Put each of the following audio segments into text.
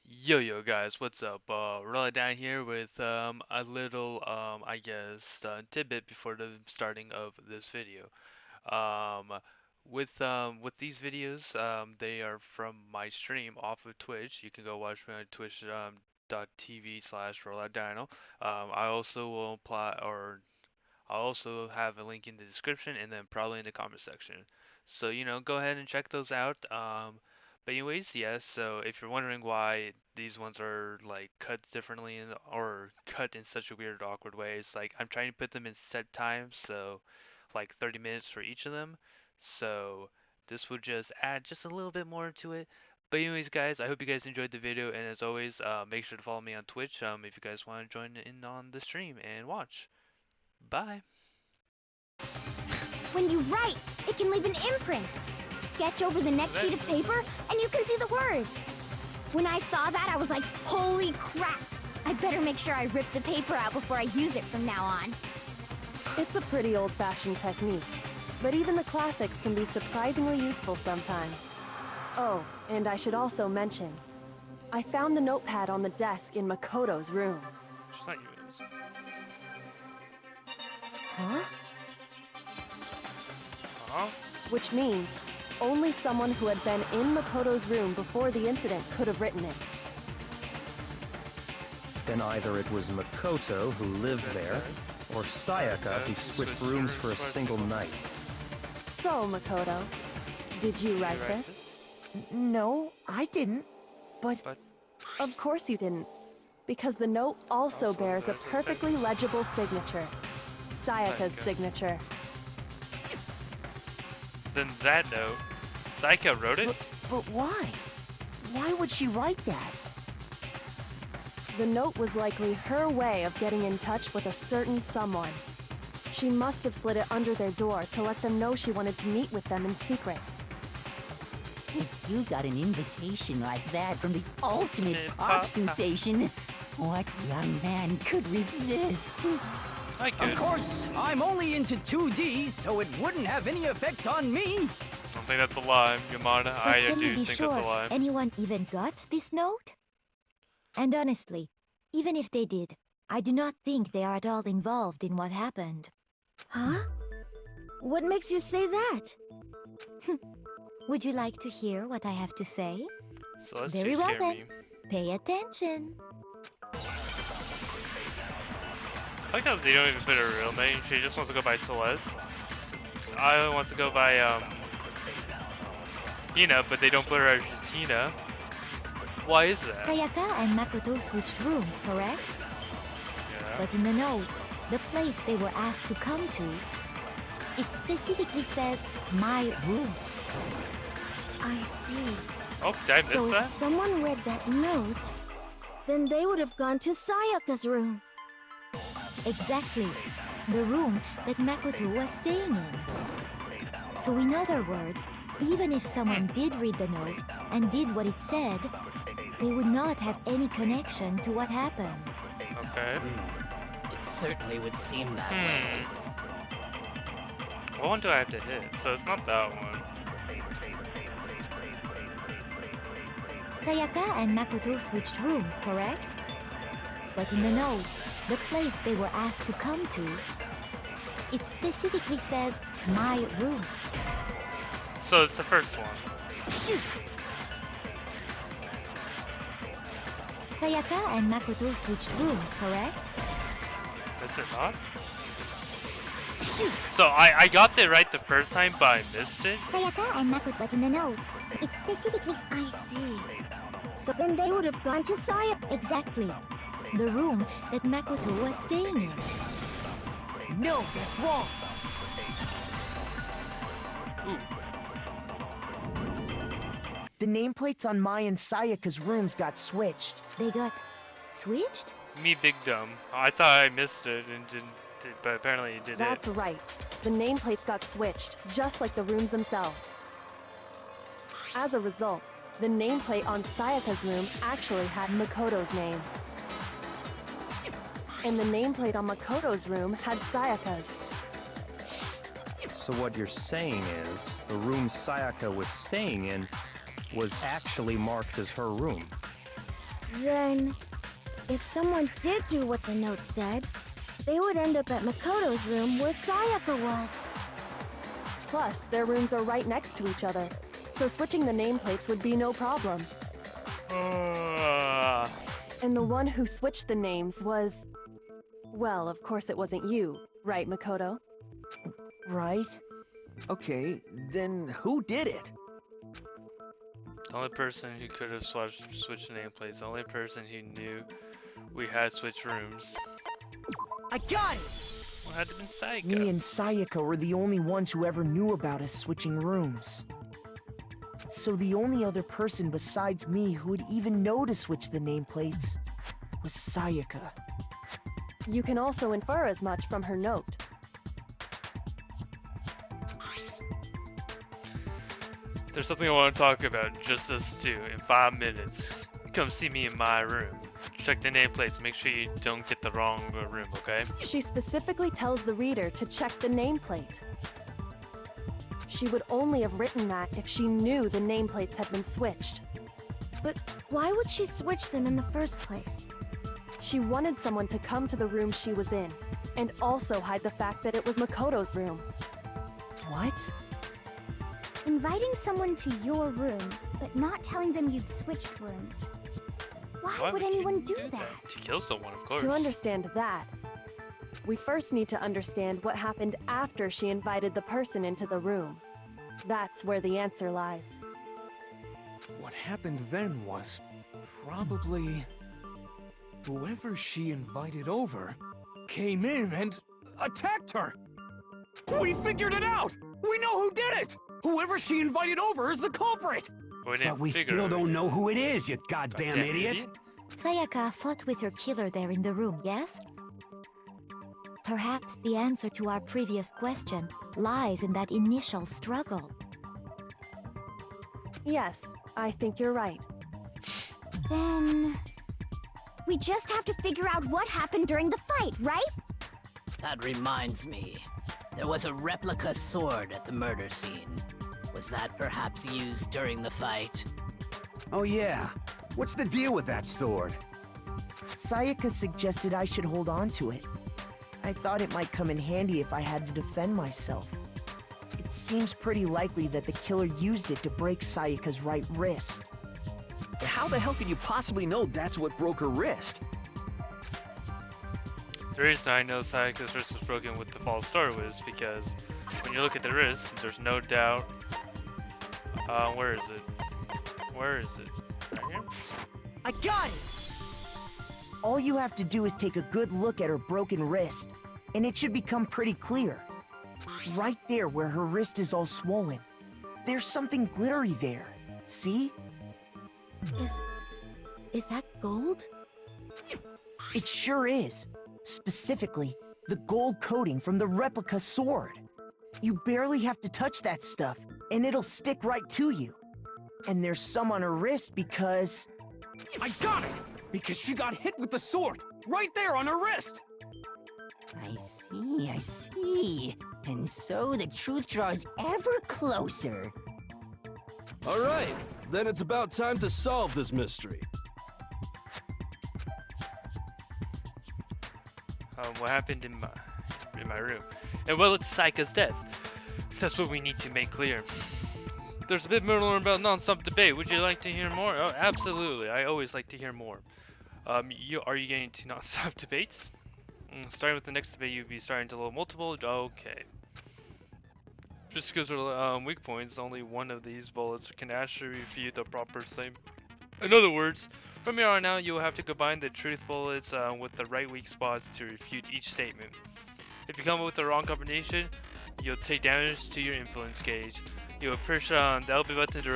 Yo guys, what's up? Rollout Dino here with a little I guess tidbit before the starting of this video. Um with these videos, they are from my stream off of Twitch. You can go watch me on Twitch .tv/Rollout Dino. I also will apply or I'll also have a link in the description and then probably in the comment section. So, go ahead and check those out. But anyways, yes, so if you're wondering why these ones are like cut differently or cut in such a weird, awkward way, it's like I'm trying to put them in set times, so like 30 minutes for each of them. So this will just add just a little bit more to it. But anyways, guys, I hope you guys enjoyed the video, and as always, make sure to follow me on Twitch if you guys want to join in on the stream and watch. Bye. When you write, it can leave an imprint. Sketch over the next sheet of paper, and you can see the words. When I saw that, I was like, holy crap! I better make sure I rip the paper out before I use it from now on. It's a pretty old-fashioned technique, but even the classics can be surprisingly useful sometimes. Oh, and I should also mention, I found the notepad on the desk in Makoto's room. She's not yours. Huh? Huh? Which means, only someone who had been in Makoto's room before the incident could have written it. Then either it was Makoto who lived there, or Sayaka who switched rooms for a single night. So, Makoto, did you write this? No, I didn't. But Of course you didn't, because the note also bears a perfectly legible signature. Sayaka's signature. Then that note, Sayaka wrote it? but why? Why would she write that? The note was likely her way of getting in touch with a certain someone. She must have slid it under their door to let them know she wanted to meet with them in secret. If you got an invitation like that from the ultimate pop sensation, what young man could resist? I could. Of course, I'm only into 2D, so it wouldn't have any effect on me. I don't think that's a lie, Yamada. But I can do we be think sure that's a lie. anyone even got this note? And honestly, even if they did, I do not think they are at all involved in what happened. Huh? What makes you say that? Would you like to hear what I have to say? So let's Very just well scare then. me. Pay attention. I like how they don't even put her real name. She just wants to go by Celeste. I want to go by Hina, but they don't put her as just Hina. Why is that? Sayaka and Makoto switched rooms, correct? Yeah. But in the note, the place they were asked to come to, it specifically says, my room. I see. Oh, did I miss So if that? someone read that note, then they would have gone to Sayaka's room. Exactly. The room that Makoto was staying in. So in other words, even if someone did read the note and did what it said, they would not have any connection to what happened. Okay. It certainly would seem that way. What one do I have to hit? So it's not that one. Sayaka and Makoto switched rooms, correct? But in the note, the place they were asked to come to, it specifically says, my room. So it's the first one. Shoot! Sayaka and Makoto switched rooms, correct? Is it not? Shoot! So I got it right the first time, but I missed it? Sayaka and Makoto, but in the note, it specifically... I see. So then they would have gone to Sayaka. Exactly. The room that Makoto was staying in. No, that's wrong. Ooh. The nameplates on my and Sayaka's rooms got switched. They got switched? Me big dumb. I thought I missed it and didn't, but apparently it did That's it. right. The nameplates got switched, just like the rooms themselves. As a result, the nameplate on Sayaka's room actually had Makoto's name. And the nameplate on Makoto's room had Sayaka's. So what you're saying is, the room Sayaka was staying in was actually marked as her room. Then, if someone did do what the note said, they would end up at Makoto's room where Sayaka was. Plus, their rooms are right next to each other, so switching the nameplates would be no problem. And the one who switched the names was... Well, of course it wasn't you, right, Makoto? Right? Okay, then who did it? The only person who could have switched nameplates, the only person who knew we had switched rooms. I got it! Well, it had to have been Sayaka. Me and Sayaka were the only ones who ever knew about us switching rooms. So the only other person besides me who would even know to switch the nameplates was Sayaka. You can also infer as much from her note. There's something I want to talk about, just us two, in 5 minutes. Come see me in my room. Check the nameplates, make sure you don't get the wrong room, okay? She specifically tells the reader to check the nameplate. She would only have written that if she knew the nameplates had been switched. But why would she switch them in the first place? She wanted someone to come to the room she was in, and also hide the fact that it was Makoto's room. What? Inviting someone to your room, but not telling them you'd switched rooms. Why would anyone do that? To kill someone, of course. To understand that, we first need to understand what happened after she invited the person into the room. That's where the answer lies. What happened then was probably whoever she invited over came in and attacked her. We figured it out! We know who did it! Whoever she invited over is the culprit! But we still don't know who it is, you goddamn idiot! Sayaka fought with her killer there in the room, yes? Perhaps the answer to our previous question lies in that initial struggle. Yes, I think you're right. Then... we just have to figure out what happened during the fight, right? That reminds me. There was a replica sword at the murder scene. Was that perhaps used during the fight? Oh yeah. What's the deal with that sword? Sayaka suggested I should hold on to it. I thought it might come in handy if I had to defend myself. It seems pretty likely that the killer used it to break Sayaka's right wrist. How the hell could you possibly know that's what broke her wrist? The reason I know Sayaka's wrist was broken with the false sword was because when you look at the wrist, there's no doubt. Where is it? Where is it? Right here? I got it! All you have to do is take a good look at her broken wrist, and it should become pretty clear. Right there where her wrist is all swollen. There's something glittery there. See? Is that gold? It sure is. Specifically, the gold coating from the replica sword. You barely have to touch that stuff, and it'll stick right to you. And there's some on her wrist because... I got it! Because she got hit with the sword, right there on her wrist! I see. And so the truth draws ever closer. Alright, then it's about time to solve this mystery. What happened in my room? And well, it's Sayaka's death. That's what we need to make clear. There's a bit more about non-stop debate. Would you like to hear more? Oh, absolutely. I always like to hear more. Are you getting to non-stop debates? Starting with the next debate, you'd be starting to load multiple. Okay. Just because they're weak points, only one of these bullets can actually refute the proper same. In other words, from here on out, you will have to combine the truth bullets with the right weak spots to refute each statement. If you come up with the wrong combination, you'll take damage to your influence gauge. You will push the LB button to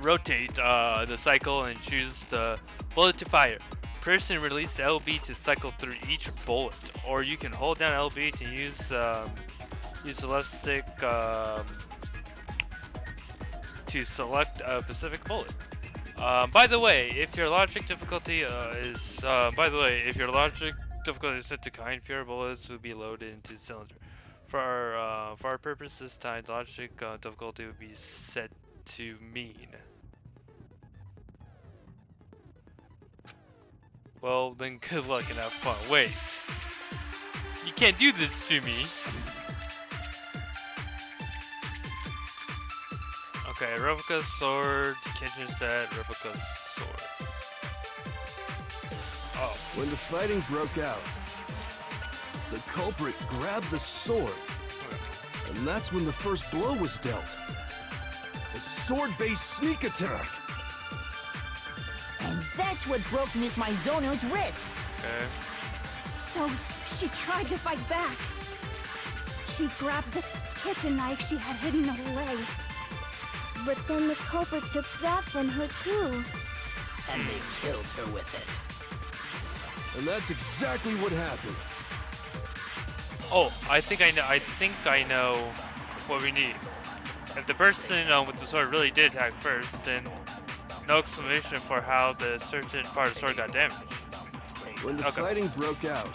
rotate the cycle and choose the bullet to fire. Press and release LB to cycle through each bullet, or you can hold down LB to use the left stick to select a specific bullet. By the way, if your logic difficulty is set to kind, fewer bullets will be loaded into the cylinder. For our purpose this time, the logic difficulty would be set to mean. Well, then good luck and have fun. Wait. You can't do this to me. Okay, replica sword, kitchen set, replica sword. Oh. When the fighting broke out, the culprit grabbed the sword, and that's when the first blow was dealt. A sword-based sneak attack. And that's what broke Miss Mizono's wrist. Okay. So she tried to fight back. She grabbed the kitchen knife she had hidden away. But then the culprit took that from her too. And they killed her with it. And that's exactly what happened. Oh, I think I know what we need. If the person with the sword really did attack first, then no explanation for how the certain part of the sword got damaged. When the fighting broke out,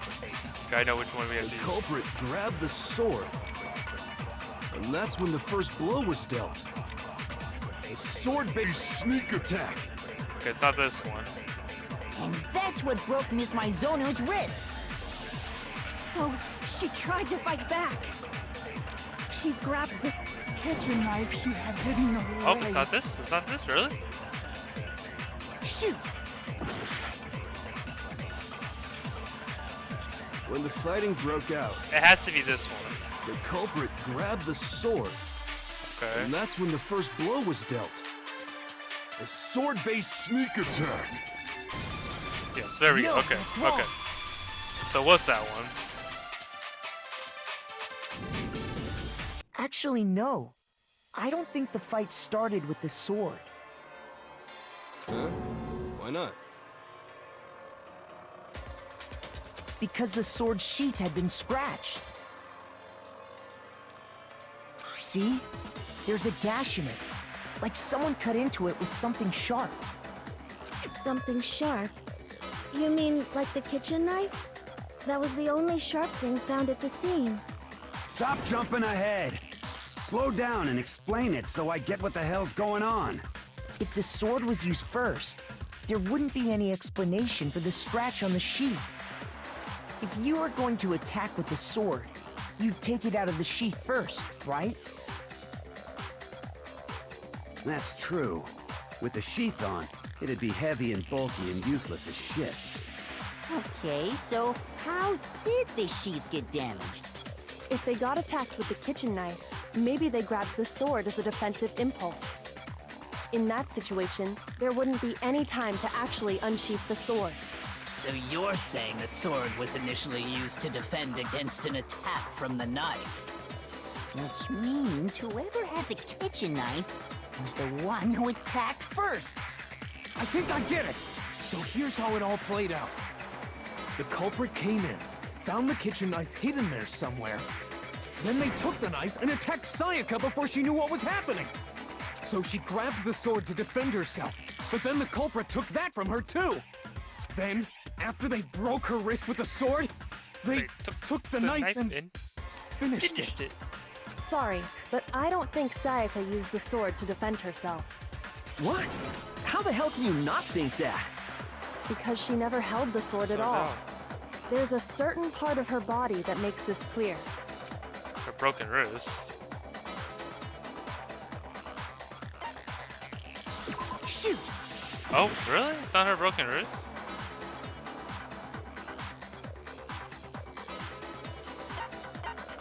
I know which one we have to the use. culprit grabbed the sword, and that's when the first blow was dealt. A sword-based sneak attack. Okay, it's not this one. And that's what broke Miss Mizono's wrist. So she tried to fight back. She grabbed the kitchen knife she had hidden away. Oh, it's not this? It's not this, really? Shoot! When the fighting broke out, It has to be this one. the culprit grabbed the sword, Okay. and that's when the first blow was dealt. A sword-based sneak attack. Yes, there we go. No, Okay, that's wrong. okay. So what's that one? Actually, no. I don't think the fight started with the sword. Huh? Why not? Because the sword's sheath had been scratched. See? There's a gash in it. Like someone cut into it with something sharp. Something sharp? You mean like the kitchen knife? That was the only sharp thing found at the scene. Stop jumping ahead. Slow down and explain it so I get what the hell's going on. If the sword was used first, there wouldn't be any explanation for the scratch on the sheath. If you were going to attack with the sword, you'd take it out of the sheath first, right? That's true. With the sheath on, it'd be heavy and bulky and useless as shit. Okay, so how did the sheath get damaged? If they got attacked with the kitchen knife, maybe they grabbed the sword as a defensive impulse. In that situation, there wouldn't be any time to actually unsheath the sword. So you're saying the sword was initially used to defend against an attack from the knife? Which means whoever had the kitchen knife was the one who attacked first. I think I get it. So here's how it all played out. The culprit came in, found the kitchen knife hidden there somewhere. Then they took the knife and attacked Sayaka before she knew what was happening. So she grabbed the sword to defend herself, but then the culprit took that from her too. Then, after they broke her wrist with the sword, they took the knife and finished it. Sorry, but I don't think Sayaka used the sword to defend herself. What? How the hell can you not think that? Because she never held the sword at all. There's a certain part of her body that makes this clear. Her broken wrist. Shoot! Oh, really? It's not her broken wrist?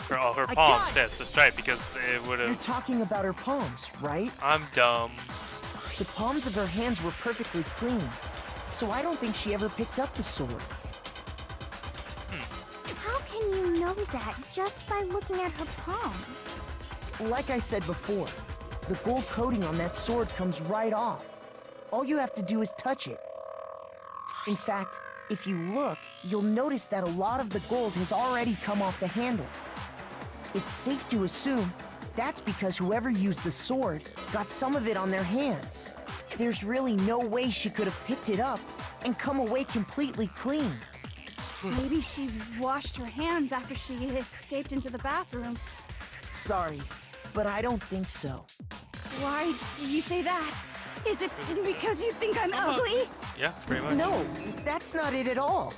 Her palms, yes, that's right, because it would You're have... talking about her palms, right? I'm dumb. The palms of her hands were perfectly clean, so I don't think she ever picked up the sword. How can you know that just by looking at her palms? Like I said before, the gold coating on that sword comes right off. All you have to do is touch it. In fact, if you look, you'll notice that a lot of the gold has already come off the handle. It's safe to assume that's because whoever used the sword got some of it on their hands. There's really no way she could have picked it up and come away completely clean. Maybe she washed her hands after she escaped into the bathroom. Sorry, but I don't think so. Why do you say that? Is it because you think I'm ugly? Yeah, pretty much. No, that's not it at all.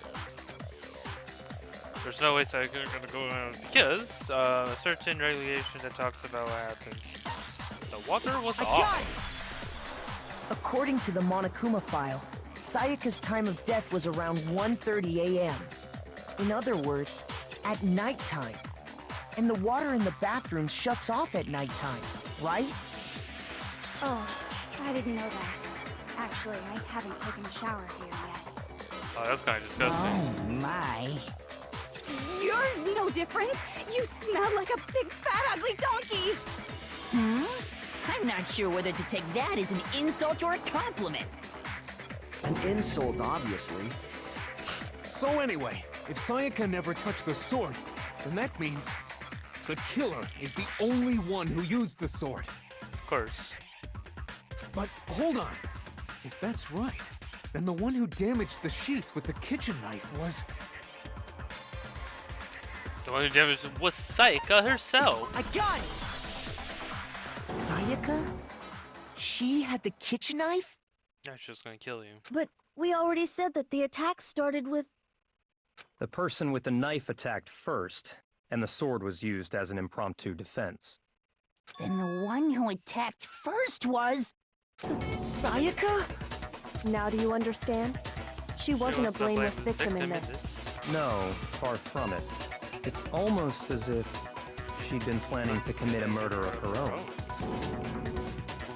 There's no way Sayaka's gonna go around because a certain regulation that talks about what happens. The water was off. According to the Monokuma file, Sayaka's time of death was around 1:30 a.m. In other words, at nighttime. And the water in the bathroom shuts off at nighttime, right? Oh, I didn't know that. Actually, I haven't taken a shower here yet. Oh, that's kind of disgusting. Oh my. You're no different. You smell like a big fat ugly donkey. I'm not sure whether to take that as an insult or a compliment. An insult, obviously. So anyway, if Sayaka never touched the sword, then that means the killer is the only one who used the sword. Of course. But hold on. If that's right, then the one who damaged the sheath with the kitchen knife was... The one who damaged him was Sayaka herself. I got it! Sayaka? She had the kitchen knife? Yeah, she's just gonna kill you. But we already said that the attack started with... The person with the knife attacked first, and the sword was used as an impromptu defense. Then the one who attacked first was... Sayaka? Now do you understand? She wasn't a blameless victim in this. No, far from it. It's almost as if she'd been planning to commit a murder of her own.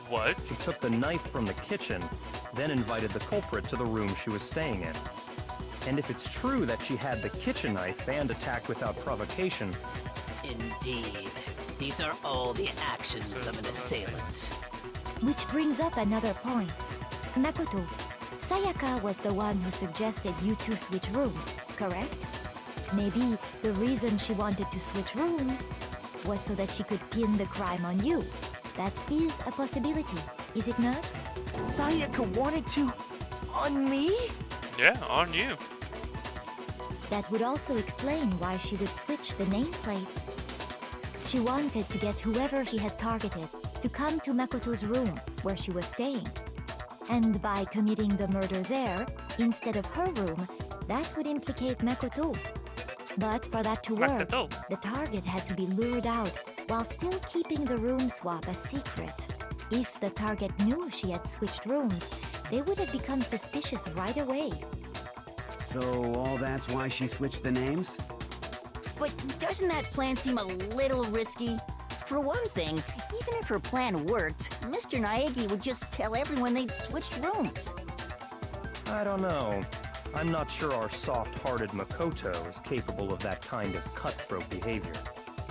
What? She took the knife from the kitchen, then invited the culprit to the room she was staying in. And if it's true that she had the kitchen knife and attacked without provocation... Indeed. These are all the actions of an assailant. Which brings up another point. Makoto, Sayaka was the one who suggested you two switch rooms, correct? Maybe the reason she wanted to switch rooms was so that she could pin the crime on you. That is a possibility, is it not? Sayaka wanted to... on me? Yeah, on you. That would also explain why she would switch the nameplates. She wanted to get whoever she had targeted to come to Makoto's room where she was staying. And by committing the murder there, instead of her room, that would implicate Makoto. But for that to work, the target had to be lured out while still keeping the room swap a secret. If the target knew she had switched rooms, they would have become suspicious right away. So all that's why she switched the names? But doesn't that plan seem a little risky? For one thing, even if her plan worked, Mr. Naegi would just tell everyone they'd switched rooms. I don't know. I'm not sure our soft-hearted Makoto is capable of that kind of cutthroat behavior.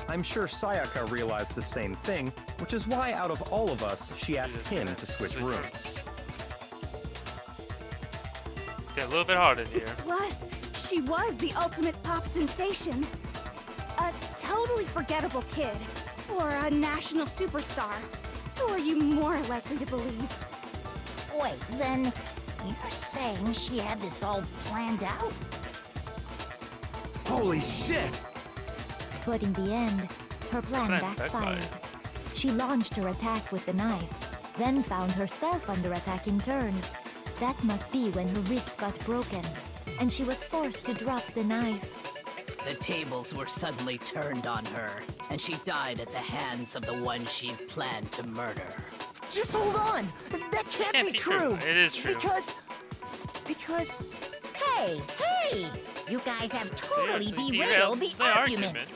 I'm sure Sayaka realized the same thing, which is why out of all of us, she asked him to switch rooms. It's getting a little bit hard in here. Plus, she was the ultimate pop sensation. A totally forgettable kid. Or a national superstar. Who are you more likely to believe? Wait, then you're saying she had this all planned out? Holy shit! But in the end, her plan backfired. She launched her attack with the knife, then found herself under attack in turn. That must be when her wrist got broken, and she was forced to drop the knife. The tables were suddenly turned on her, and she died at the hands of the one she planned to murder. Just hold on! That can't be true! It is true. Because... Hey! You guys have totally derailed the argument.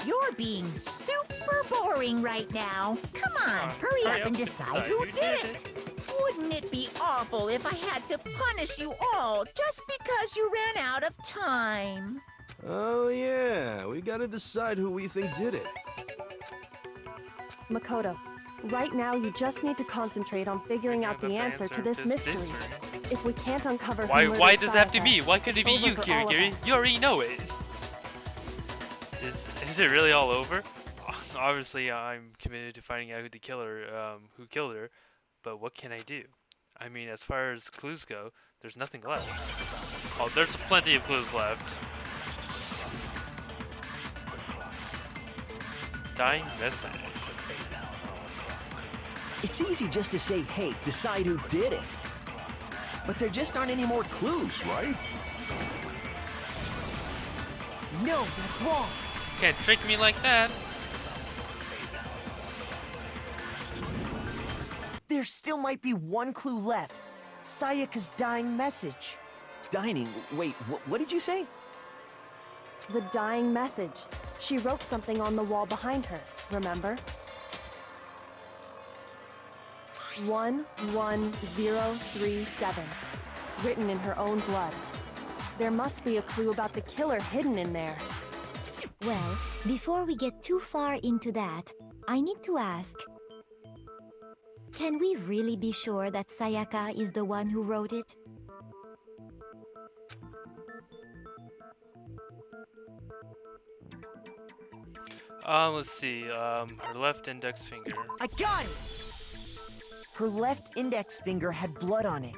You're being super boring right now. Come on, hurry up and decide who did it. Wouldn't it be awful if I had to punish you all just because you ran out of time? Oh yeah, we gotta decide who we think did it. Makoto, right now you just need to concentrate on figuring out the answer to this mystery. If we can't uncover why does it have to be? Why couldn't it be you, Kirigiri? You already know it. Is it really all over? Obviously, I'm committed to finding out who killed her. But what can I do? I mean, as far as clues go, there's nothing left. Oh, there's plenty of clues left. Dying message. It's easy just to say, hey, decide who did it. But there just aren't any more clues, right? No, that's wrong. Can't trick me like that. There still might be one clue left. Sayaka's dying message. Dining? Wait, what did you say? The dying message. She wrote something on the wall behind her, remember? 11037. Written in her own blood. There must be a clue about the killer hidden in there. Well, before we get too far into that, I need to ask, can we really be sure that Sayaka is the one who wrote it? Let's see, her left index finger. I got it! Her left index finger had blood on it.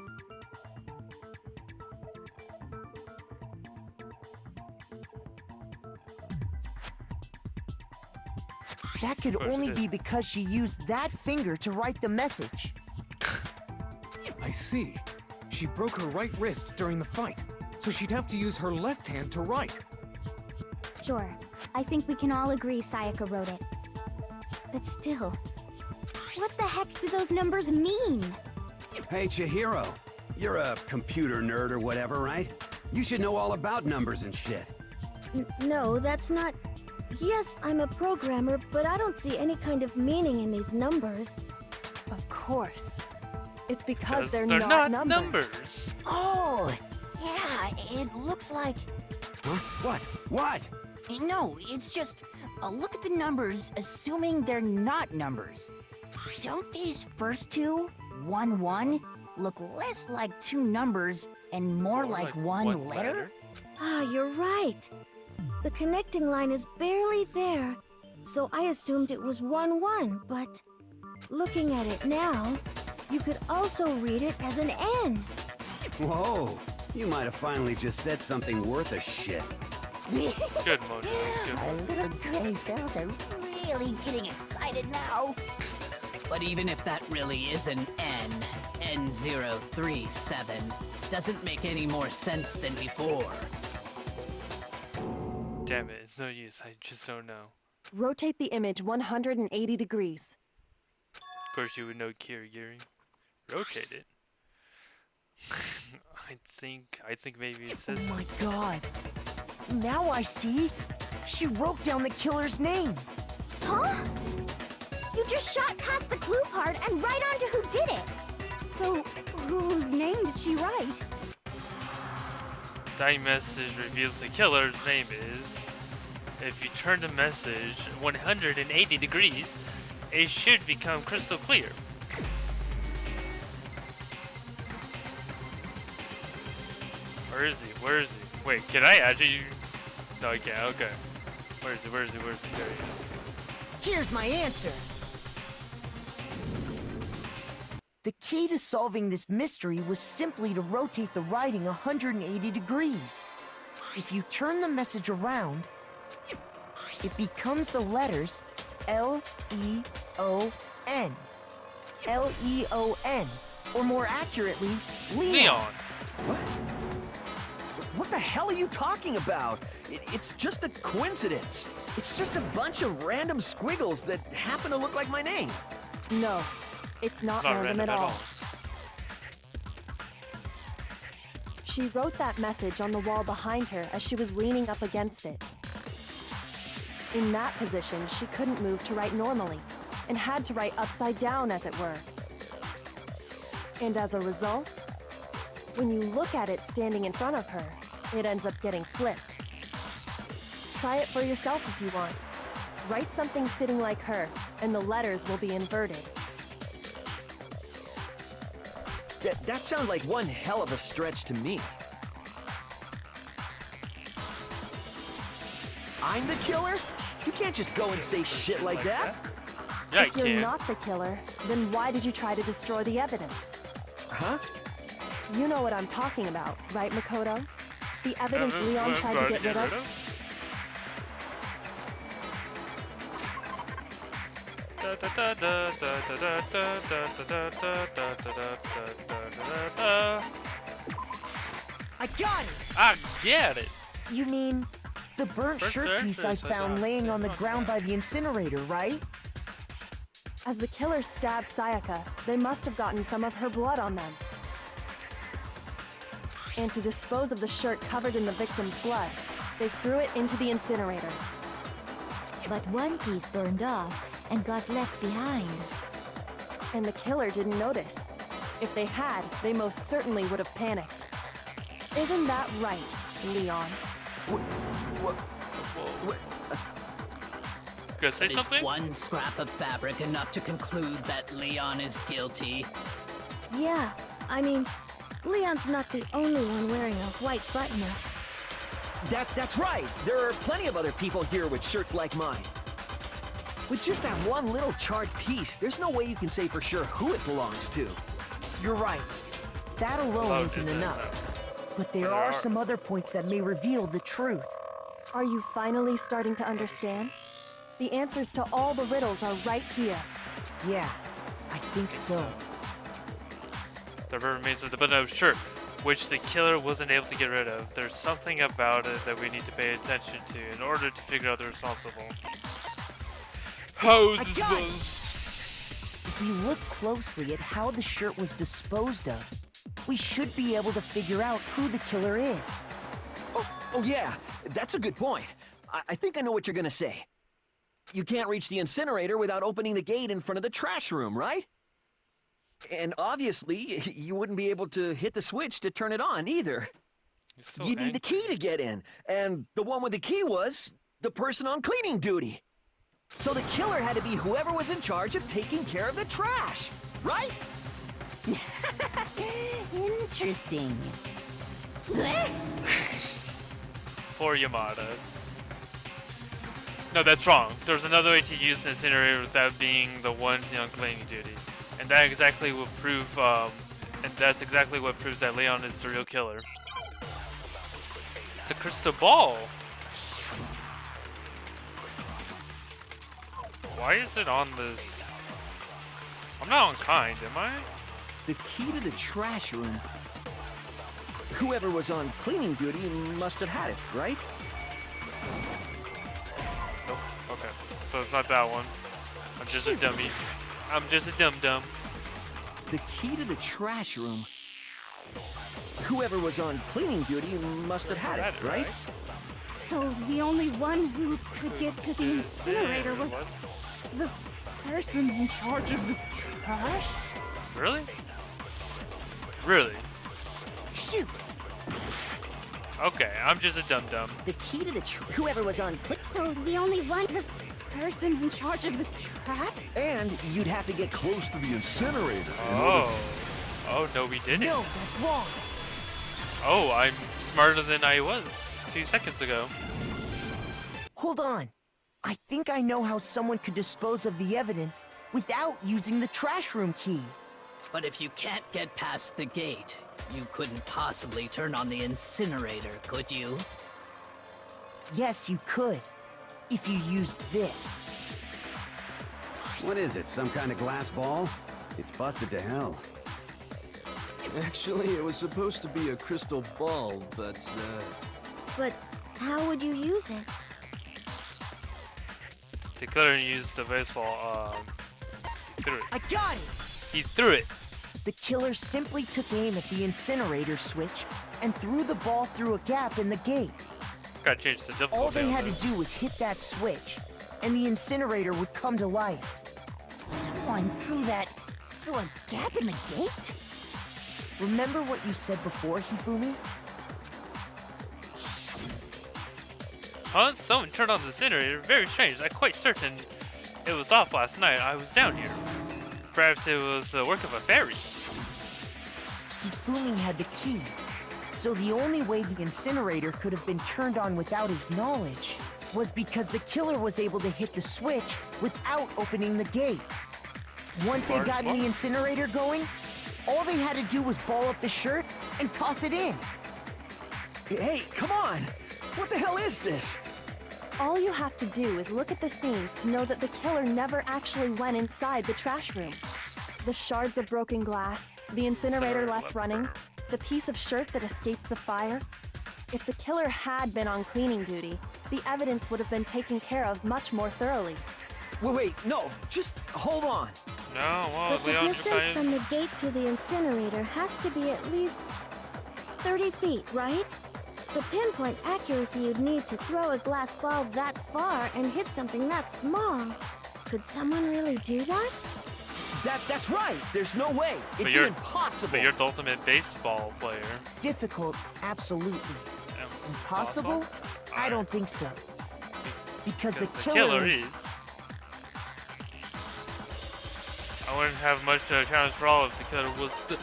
That could only be because she used that finger to write the message. I see. She broke her right wrist during the fight, so she'd have to use her left hand to write. Sure. I think we can all agree Sayaka wrote it. But still, what the heck do those numbers mean? Hey, Chihiro. You're a computer nerd or whatever, right? You should know all about numbers and shit. No, that's not... Yes, I'm a programmer, but I don't see any kind of meaning in these numbers. Of course. It's because they're not not numbers. Oh, yeah, it looks like... Huh? What? What? No, it's just... look at the numbers, assuming they're not numbers. Don't these first two, 1-1, look less like two numbers and more like one letter? Ah, you're right. The connecting line is barely there, so I assumed it was 1-1, but looking at it now, you could also read it as an N. Whoa, you might have finally just said something worth a shit. Good mojo, good Our little gray cells are really getting excited now. But even if that really is an N037, doesn't make any more sense than before. Damn it, it's no use, I just don't know. Rotate the image 180 degrees. Of course you would know Kirigiri. Rotate it. I think maybe it says Oh my god. Now I see. She wrote down the killer's name. Huh? You just shot past the clue part and right on to who did it. So, whose name did she write? Dying message reveals the killer's name is. If you turn the message 180 degrees, it should become crystal clear. Where is he? Where is he? Wait, can I actually? No, I can't. Okay. Where is he? Where is he? Where is he? There he is. Here's my answer. The key to solving this mystery was simply to rotate the writing 180 degrees. If you turn the message around, it becomes the letters L-E-O-N. L-E-O-N. Or more accurately, Leon. What? What the hell are you talking about? It's just a coincidence. It's just a bunch of random squiggles that happen to look like my name. No, it's not random at all. She wrote that message on the wall behind her as she was leaning up against it. In that position, she couldn't move to write normally, and had to write upside down, as it were. And as a result, when you look at it standing in front of her, it ends up getting flipped. Try it for yourself if you want. Write something sitting like her, and the letters will be inverted. That sounds like one hell of a stretch to me. I'm the killer? You can't just go and say shit like that. Yeah, If you're not the killer, then why did you try to destroy the evidence? Huh? You know what I'm talking about, right, Makoto? The evidence Leon tried to get rid of? I got it! I get it! You mean the burnt shirt piece I found laying on the ground by the incinerator, right? As the killer stabbed Sayaka, they must have gotten some of her blood on them. And to dispose of the shirt covered in the victim's blood, they threw it into the incinerator. But one piece burned off and got left behind. And the killer didn't notice. If they had, they most certainly would have panicked. Isn't that right, Leon? Gonna say Is something? one scrap of fabric enough to conclude that Leon is guilty? Yeah, I mean, Leon's not the only one wearing a white button-up. That's right. There are plenty of other people here with shirts like mine. With just that one little charred piece, there's no way you can say for sure who it belongs to. You're right. That alone isn't enough. But there are some other points that may reveal the truth. Are you finally starting to understand? The answers to all the riddles are right here. Yeah, I think so. The remains of the button-up shirt, which the killer wasn't able to get rid of. There's something about it that we need to pay attention to in order to figure out the responsible. How is this? If we look closely at how the shirt was disposed of, we should be able to figure out who the killer is. Oh yeah, that's a good point. I think I know what you're gonna say. You can't reach the incinerator without opening the gate in front of the trash room, right? And obviously, you wouldn't be able to hit the switch to turn it on either. You'd need the key to get in, and the one with the key was the person on cleaning duty. So the killer had to be whoever was in charge of taking care of the trash, right? Interesting. Poor Yamada. No, that's wrong. There's another way to use the incinerator without being the one on cleaning duty. And that exactly will prove, and that's exactly what proves that Leon is the real killer. The crystal ball! Why is it on this? I'm not unkind, am I? The key to the trash room. Whoever was on cleaning duty must have had it, right? Nope. Okay. So it's not that one. I'm just a dummy. I'm just a dum-dum. The key to the trash room. Whoever was on cleaning duty must have had it, right? So the only one who could get to the incinerator was the person in charge of the trash? Really? Really? Shoot! Okay, I'm just a dum-dum. The key to the whoever was on... So the only one... the person in charge of the trap? And you'd have to get close to the incinerator. Oh. Oh, no, we didn't. No, that's wrong. Oh, I'm smarter than I was 2 seconds ago. Hold on. I think I know how someone could dispose of the evidence without using the trash room key. But if you can't get past the gate, you couldn't possibly turn on the incinerator, could you? Yes, you could. If you used this. What is it, some kind of glass ball? It's busted to hell. Actually, it was supposed to be a crystal ball, but, But how would you use it? The killer used the baseball, he threw it. I got it! He threw it! The killer simply took aim at the incinerator switch and threw the ball through a gap in the gate. Gotta change the difficulty. All they had to do was hit that switch, and the incinerator would come to life. Someone threw a gap in the gate? Remember what you said before, Hifumi? Huh? Someone turned on the incinerator? Very strange. I'm quite certain it was off last night. I was down here. Perhaps it was the work of a fairy. Hifumi had the key, so the only way the incinerator could have been turned on without his knowledge was because the killer was able to hit the switch without opening the gate. Once they got the incinerator going, all they had to do was ball up the shirt and toss it in. Hey, come on! What the hell is this? All you have to do is look at the scene to know that the killer never actually went inside the trash room. The shards of broken glass, the incinerator left running, the piece of shirt that escaped the fire. If the killer had been on cleaning duty, the evidence would have been taken care of much more thoroughly. Wait, no, just hold on. No, well, But the Leon distance from the gate to the incinerator has to be at least 30 feet, right? The pinpoint accuracy you'd need to throw a glass ball that far and hit something that small. Could someone really do that? That's right. There's no way. It'd be impossible. But you're the ultimate baseball player. Difficult, absolutely. Impossible? I don't think so. Because the killer is... I wouldn't have much challenge for all if the killer was the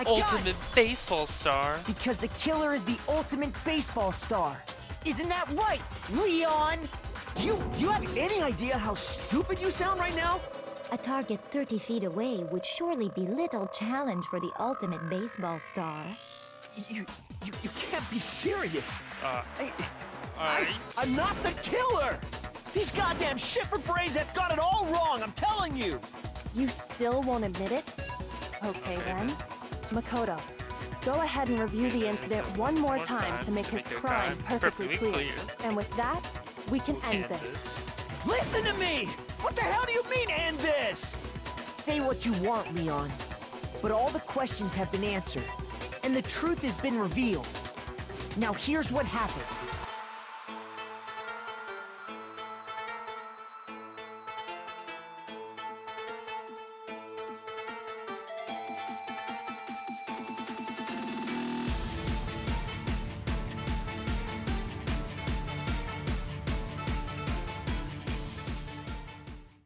ultimate baseball star. Because the killer is the ultimate baseball star. Isn't that right, Leon? Do you have any idea how stupid you sound right now? A target 30 feet away would surely be little challenge for the ultimate baseball star. You can't be serious. Alright. I'm not the killer! These goddamn shifter brains have got it all wrong, I'm telling you! You still won't admit it? Okay then. Makoto, go ahead and review the incident one more time to make his crime perfectly clear. And with that, we can end this. Listen to me! What the hell do you mean, end this? Say what you want, Leon. But all the questions have been answered. And the truth has been revealed. Now here's what happened.